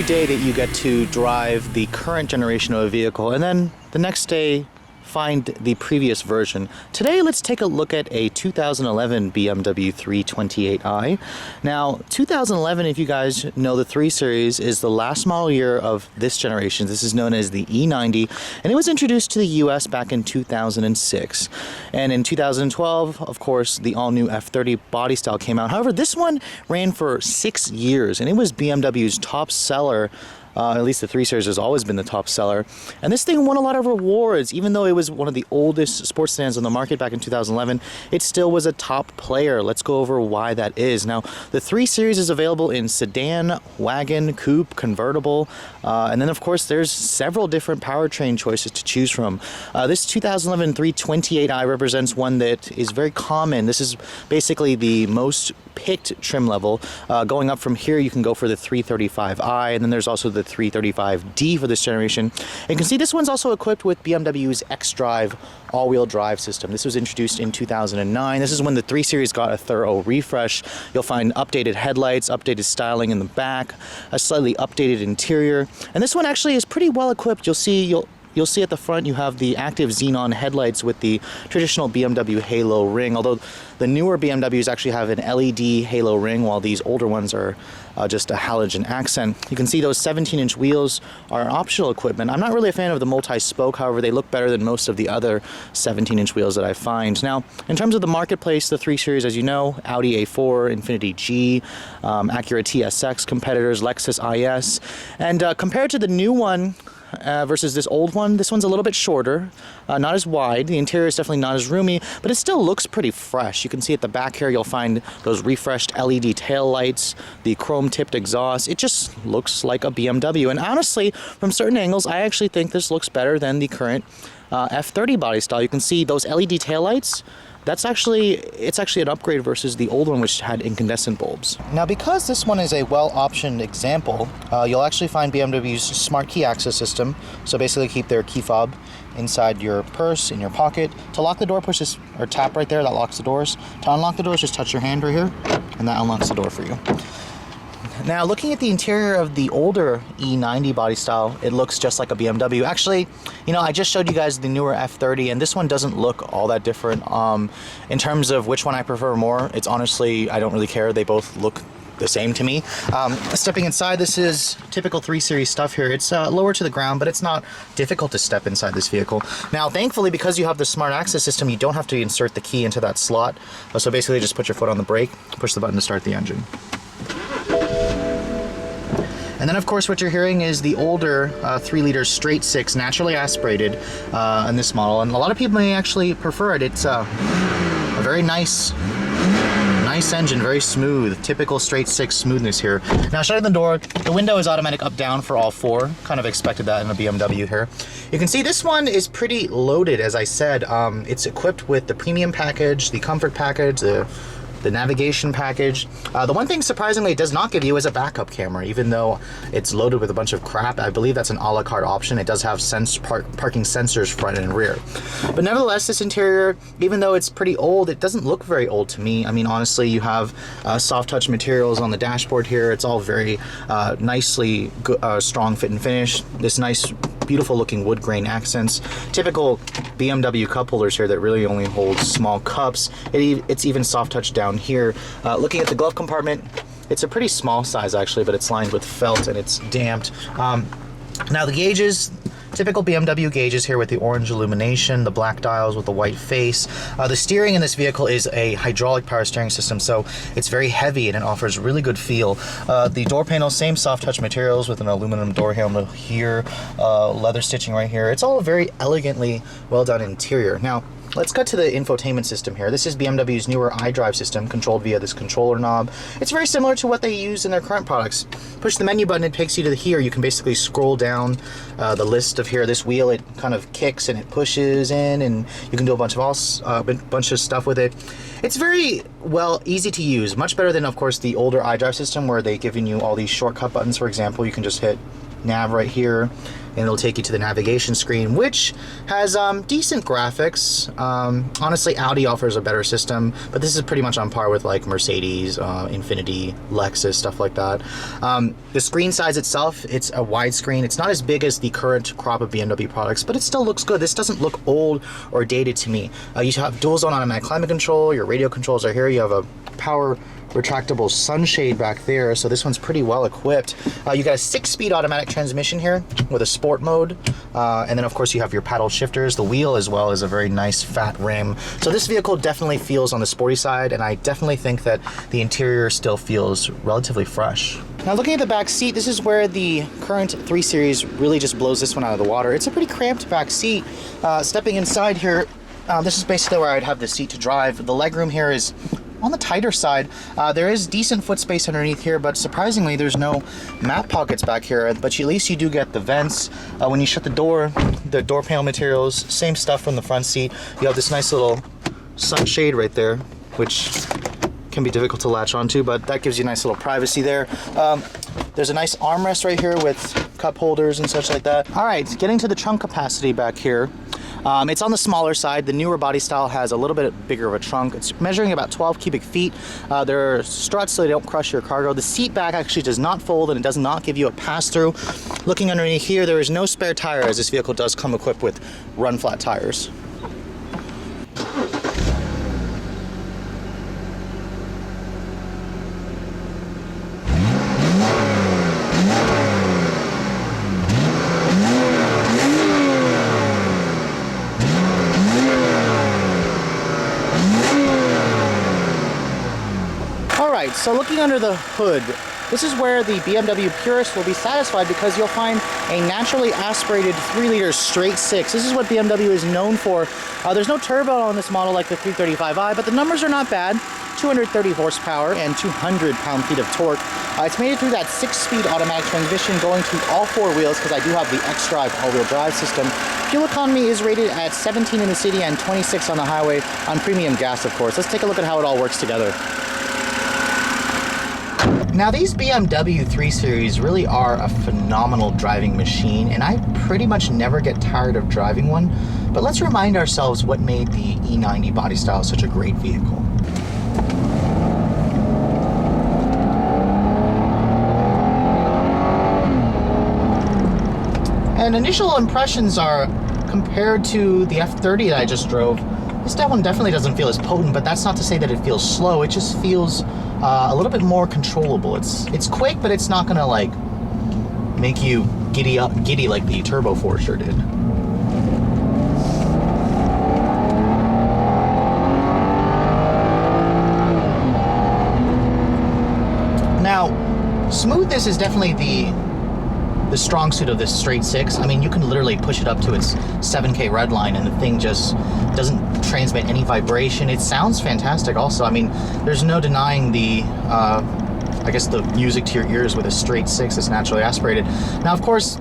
every day that you get to drive the current generation of a vehicle and then the next day find the previous version. Today, let's take a look at a 2011 BMW 328i. Now, 2011, if you guys know, the 3 Series is the last model year of this generation. This is known as the E90, and it was introduced to the US back in 2006. And in 2012, of course, the all-new F30 body style came out. However, this one ran for 6 years, and it was BMW's top seller. At least the 3 Series has always been the top seller. And this thing won a lot of rewards. Even though it was one of the oldest sports sedans on the market back in 2011, it still was a top player. Let's go over why that is. Now, the 3 Series is available in sedan, wagon, coupe, convertible, and then of course there's several different powertrain choices to choose from. This 2011 328i represents one that is very common. This is basically the most picked trim level. Going up from here, you can go for the 335i, and then there's also the 335d for this generation. And you can see this one's also equipped with BMW's xDrive all-wheel drive system. This was introduced in 2009. This is when the 3 Series got a thorough refresh. You'll find updated headlights, updated styling in the back, a slightly updated interior, and this one actually is pretty well equipped. You'll see at the front you have the active xenon headlights with the traditional BMW halo ring, although the newer BMWs actually have an LED halo ring, while these older ones are just a halogen accent. You can see those 17-inch wheels are optional equipment. I'm not really a fan of the multi-spoke, however, they look better than most of the other 17-inch wheels that I find. Now, in terms of the marketplace, the 3 Series, as you know, Audi A4, Infiniti G, Acura TSX competitors, Lexus IS, and compared to the new one, versus this old one, this one's a little bit shorter, not as wide. The interior is definitely not as roomy, but it still looks pretty fresh. You can see at the back here, you'll find those refreshed LED tail lights, the chrome-tipped exhaust. It just looks like a BMW. And honestly, from certain angles, I actually think this looks better than the current F30 body style. You can see those LED tail lights. It's actually an upgrade versus the old one, which had incandescent bulbs. Now, because this one is a well-optioned example, you'll actually find BMW's smart key access system. So basically keep their key fob inside your purse, in your pocket. To lock the door, push this, or tap right there, that locks the doors. To unlock the doors, just touch your hand right here, and that unlocks the door for you. Now, looking at the interior of the older E90 body style, it looks just like a BMW. Actually, you know, I just showed you guys the newer F30, and this one doesn't look all that different. In terms of which one I prefer more, it's honestly, I don't really care. They both look the same to me. Stepping inside, this is typical 3 Series stuff here. It's lower to the ground, but it's not difficult to step inside this vehicle. Now, thankfully, because you have the smart access system, you don't have to insert the key into that slot. So basically, just put your foot on the brake, push the button to start the engine. And then, of course, what you're hearing is the older 3-liter straight 6 naturally aspirated in this model, and a lot of people may actually prefer it. It's a very nice engine, very smooth, typical straight 6 smoothness here. Now, shutting the door, the window is automatic up-down for all 4. Kind of expected that in a BMW here. You can see this one is pretty loaded, as I said. It's equipped with the premium package, the comfort package, the navigation package. The one thing, surprisingly, it does not give you is a backup camera, even though it's loaded with a bunch of crap. I believe that's an a la carte option. It does have parking sensors front and rear. But nevertheless, this interior, even though it's pretty old, it doesn't look very old to me. I mean, honestly, you have soft touch materials on the dashboard here. It's all very nicely strong fit and finish. This nice, beautiful looking wood grain accents. Typical BMW cup holders here that really only hold small cups. It's even soft touch down here. Looking at the glove compartment, it's a pretty small size actually, but it's lined with felt and it's damped. Now the gauges, typical BMW gauges here with the orange illumination, the black dials with the white face. The steering in this vehicle is a hydraulic power steering system, so it's very heavy and it offers really good feel. The door panel, same soft touch materials with an aluminum door handle here, leather stitching right here. It's all very elegantly well done interior. Now, let's cut to the infotainment system here. This is BMW's newer iDrive system, controlled via this controller knob. It's very similar to what they use in their current products. Push the menu button, it takes you to here. You can basically scroll down the list of here. This wheel, it kind of kicks and it pushes in, and you can do a bunch of stuff with it. It's very, well, easy to use. Much better than, of course, the older iDrive system where they've given you all these shortcut buttons. For example, you can just hit nav right here. and it'll take you to the navigation screen, which has decent graphics. Honestly, Audi offers a better system, but this is pretty much on par with like Mercedes, Infiniti, Lexus, stuff like that. The screen size itself, it's a widescreen. It's not as big as the current crop of BMW products, but it still looks good. This doesn't look old or dated to me. You have dual zone automatic climate control. Your radio controls are here. You have a power retractable sunshade back there, so this one's pretty well equipped. You got a 6-speed automatic transmission here with a sport mode, and then of course you have your paddle shifters. The wheel as well is a very nice fat rim. So this vehicle definitely feels on the sporty side, and I definitely think that the interior still feels relatively fresh. Now looking at the back seat, this is where the current 3 Series really just blows this one out of the water. It's a pretty cramped back seat. Stepping inside here, this is basically where I'd have the seat to drive. The legroom here is on the tighter side. There is decent foot space underneath here, but surprisingly there's no map pockets back here, but at least you do get the vents. When you shut the door panel materials, same stuff from the front seat. You have this nice little sunshade right there, which can be difficult to latch onto, but that gives you a nice little privacy there. There's a nice armrest right here with cup holders and such like that. All right, getting to the trunk capacity back here. It's on the smaller side. The newer body style has a little bit bigger of a trunk. It's measuring about 12 cubic feet. There are struts so they don't crush your cargo. The seat back actually does not fold, and it does not give you a pass-through. Looking underneath here, there is no spare tire, as this vehicle does come equipped with run-flat tires. So looking under the hood, this is where the BMW purist will be satisfied, because you'll find a naturally aspirated 3-liter straight 6. This is what BMW is known for. There's no turbo on this model like the 328i, but the numbers are not bad. 230 horsepower and 200 pound-feet of torque. It's made it through that 6-speed automatic transmission going to all 4 wheels, because I do have the xDrive all-wheel drive system. Fuel economy is rated at 17 in the city and 26 on the highway on premium gas, of course. Let's take a look at how it all works together. Now these BMW 3 Series really are a phenomenal driving machine, and I pretty much never get tired of driving one. But let's remind ourselves what made the E90 body style such a great vehicle. And initial impressions are, compared to the F30 that I just drove, this one definitely doesn't feel as potent, but that's not to say that it feels slow. It just feels a little bit more controllable. It's quick, but it's not gonna like make you giddy like the Turbo 4 sure did. Now, smoothness is definitely the strong suit of this straight 6. I mean, you can literally push it up to its 7K red line and the thing just doesn't transmit any vibration. It sounds fantastic also. I mean, there's no denying the I guess the music to your ears with a straight 6 that's naturally aspirated. Now, of course,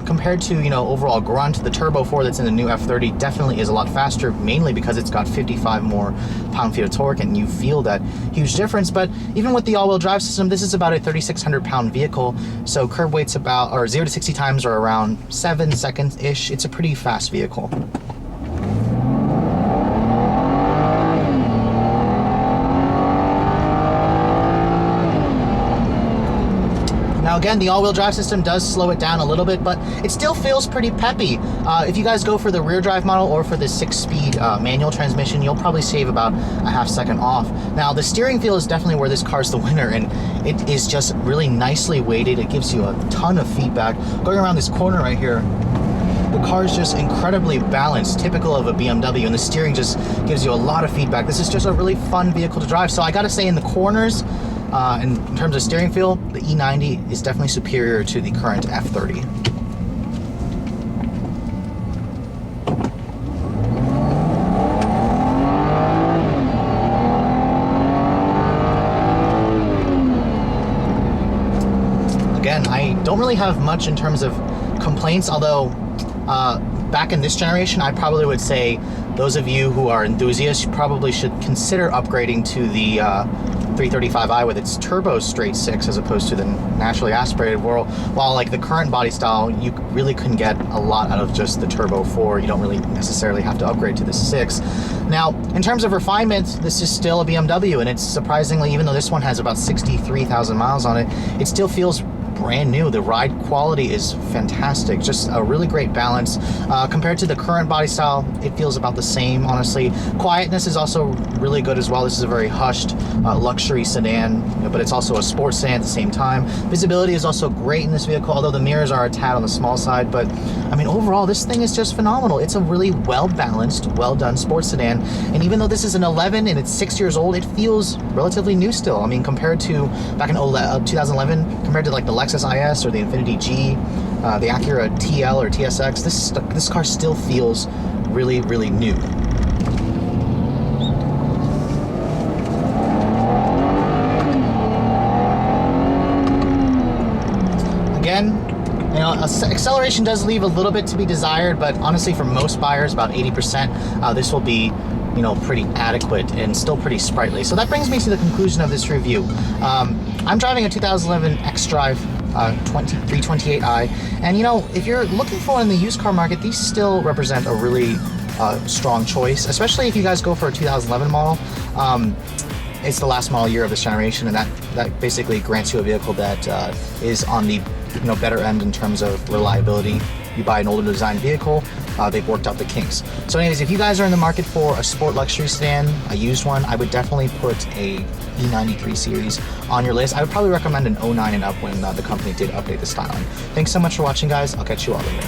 compared to, you know, overall grunt, the Turbo 4 that's in the new F30 definitely is a lot faster, mainly because it's got 55 more pound-feet of torque, and you feel that huge difference. But even with the all-wheel drive system, this is about a 3,600 pound vehicle, so curb weight's about, or 0 to 60 times are around 7 seconds-ish. It's a pretty fast vehicle. Now again, the all-wheel drive system does slow it down a little bit, but it still feels pretty peppy. If you guys go for the rear drive model or for the 6-speed manual transmission, you'll probably save about a half second off. Now the steering feel is definitely where this car's the winner, and it is just really nicely weighted. It gives you a ton of feedback. Going around this corner right here, the car is just incredibly balanced, typical of a BMW, and the steering just gives you a lot of feedback. This is just a really fun vehicle to drive. So I gotta say, in the corners, in terms of steering feel, the E90 is definitely superior to the current F30. Again, I don't really have much in terms of complaints, although back in this generation, I probably would say those of you who are enthusiasts probably should consider upgrading to the 335i with its turbo straight six as opposed to the naturally aspirated world. While like the current body style, you really couldn't get a lot out of just the turbo 4. You don't really necessarily have to upgrade to the 6. Now, in terms of refinement, this is still a BMW, and it's surprisingly, even though this one has about 63,000 miles on it, it still feels brand new. The ride quality is fantastic, just a really great balance. Compared to the current body style, it feels about the same, honestly. Quietness is also really good as well. This is a very hushed luxury sedan, but it's also a sports sedan at the same time. Visibility is also great in this vehicle, although the mirrors are a tad on the small side, but I mean, overall, this thing is just phenomenal. It's a really well-balanced, well-done sports sedan, and even though this is an 11 and it's 6 years old, it feels relatively new still. I mean, compared to back in 2011, compared to like the Lexus IS or the Infiniti G, the Acura TL or TSX, this car still feels really, really new. Again, you know, acceleration does leave a little bit to be desired, but honestly, for most buyers, about 80%, this will be, you know, pretty adequate and still pretty sprightly. So that brings me to the conclusion of this review. I'm driving a 2011 xDrive 328i, and you know, if you're looking for one in the used car market, these still represent a really strong choice, especially if you guys go for a 2011 model. It's the last model year of this generation, and that basically grants you a vehicle that is on the better end in terms of reliability. You buy an older design vehicle, they've worked out the kinks. So anyways, if you guys are in the market for a sport luxury sedan, a used one, I would definitely put a E93 series on your list. I would probably recommend an 09 and up when the company did update the styling. Thanks so much for watching, guys. I'll catch you all later.